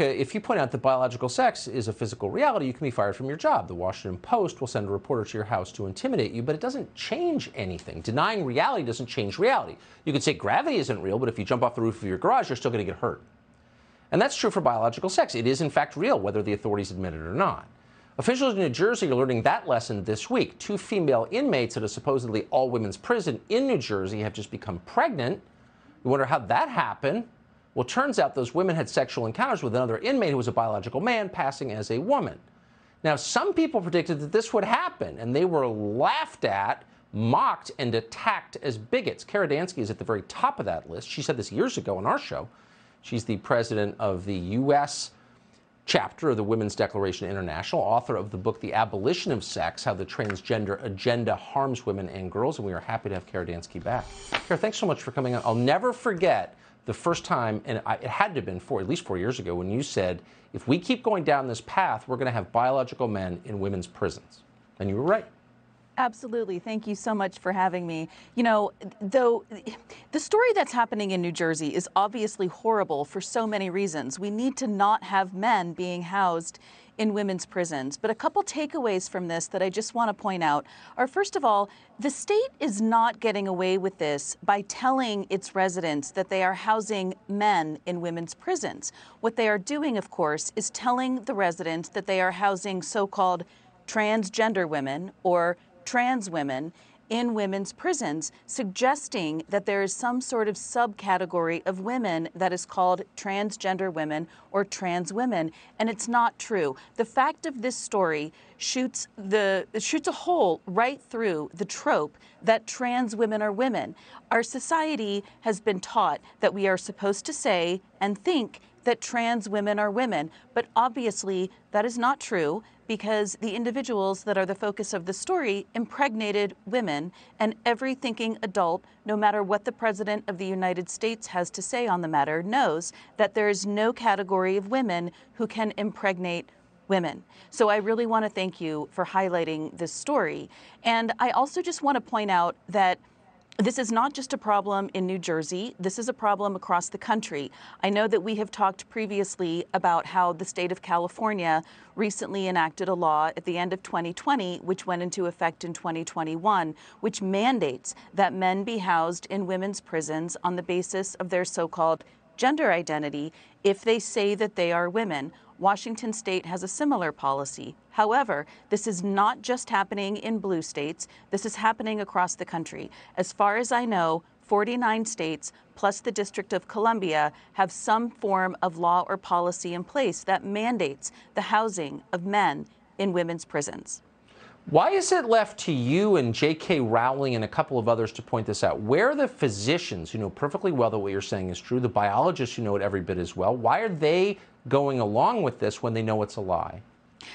America, if you point out that biological sex is a physical reality, you can be fired from your job. The Washington Post will send a reporter to your house to intimidate you, but it doesn't change anything. Denying reality doesn't change reality. You could say gravity isn't real, but if you jump off the roof of your garage, you're still going to get hurt. And that's true for biological sex. It is, in fact, real, whether the authorities admit it or not. Officials in New Jersey are learning that lesson this week. 2 female inmates at a supposedly all-women's prison in New Jersey have just become pregnant. You wonder how that happened. Well, it turns out those women had sexual encounters with another inmate who was a biological man passing as a woman. Now, some people predicted that this would happen, and they were laughed at, mocked, and attacked as bigots. Kara Dansky is at the very top of that list. She said this years ago on our show. She's the president of the U.S. chapter of the Women's Declaration International, author of the book, The Abolition of Sex, How the Transgender Agenda Harms Women and Girls, and we are happy to have Kara Dansky back. Kara, thanks so much for coming on. I'll never forget the first time, and it had to have been at least 4 years ago, when you said, if we keep going down this path, we're going to have biological men in women's prisons. And you were right. Absolutely. Thank you so much for having me. You know, though the story that's happening in New Jersey is obviously horrible for so many reasons. We need to not have men being housed in women's prisons. But a couple takeaways from this that I just want to point out are, first of all, the state is not getting away with this by telling its residents that they are housing men in women's prisons. What they are doing, of course, is telling the residents that they are housing so-called transgender women or trans women in women's prisons, suggesting that there is some sort of subcategory of women that is called transgender women or trans women, and it's not true. The fact of this story shoots a hole right through the trope that trans women are women. Our society has been taught that we are supposed to say and think that trans women are women, but obviously that is not true, because the individuals that are the focus of the story impregnated women, and every thinking adult, no matter what the President of the United States has to say on the matter, knows that there is no category of women who can impregnate women. So I really want to thank you for highlighting this story. And I also just want to point out that this is not just a problem in New Jersey. This is a problem across the country. I know that we have talked previously about how the state of California recently enacted a law at the end of 2020, which went into effect in 2021, which mandates that men be housed in women's prisons on the basis of their so-called gender identity if they say that they are women. Washington State has a similar policy. However, this is not just happening in blue states. This is happening across the country. As far as I know, 49 states plus the District of Columbia have some form of law or policy in place that mandates the housing of men in women's prisons. Why is it left to you and J.K. Rowling and a couple of others to point this out? Where are the physicians who know perfectly well that what you're saying is true, the biologists who know it every bit as well? Why are they going along with this when they know it's a lie?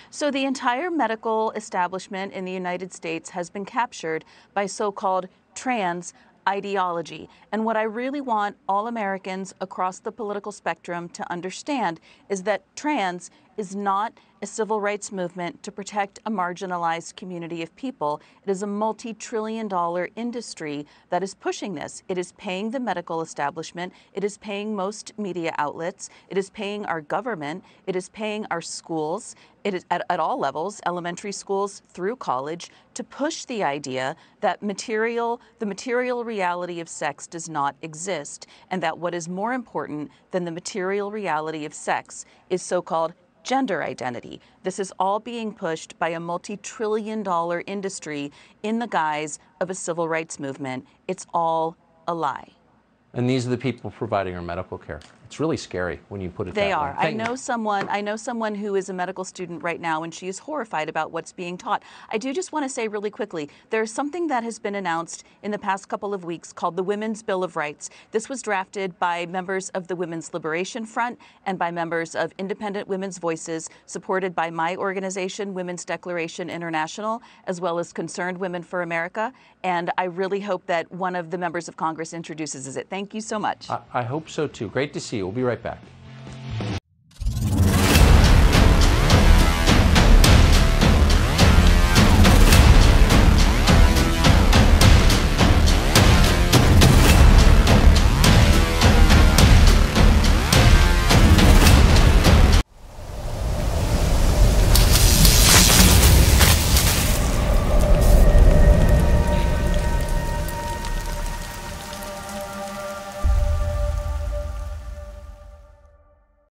So the entire medical establishment in the United States has been captured by so-called trans ideology. And what I really want all Americans across the political spectrum to understand is that trans is not a civil rights movement to protect a marginalized community of people. It is a multi-trillion-dollar industry that is pushing this. It is paying the medical establishment. It is paying most media outlets. It is paying our government. It is paying our schools. It is at all levels, elementary schools through college, to push the idea that the material reality of sex does not exist, and that what is more important than the material reality of sex is so-called gender identity. This is all being pushed by a multi-trillion-dollar industry in the guise of a civil rights movement. It's all a lie. And these are the people providing our medical care. It's really scary when you put it that way. They are. I know someone who is a medical student right now, and she is horrified about what's being taught. I do just want to say really quickly, there's something that has been announced in the past couple of weeks called the Women's Bill of Rights. This was drafted by members of the Women's Liberation Front and by members of Independent Women's Voices, supported by my organization, Women's Declaration International, as well as Concerned Women for America. And I really hope that one of the members of Congress introduces it. Thank you so much. I hope so, too. Great to see you. We'll be right back.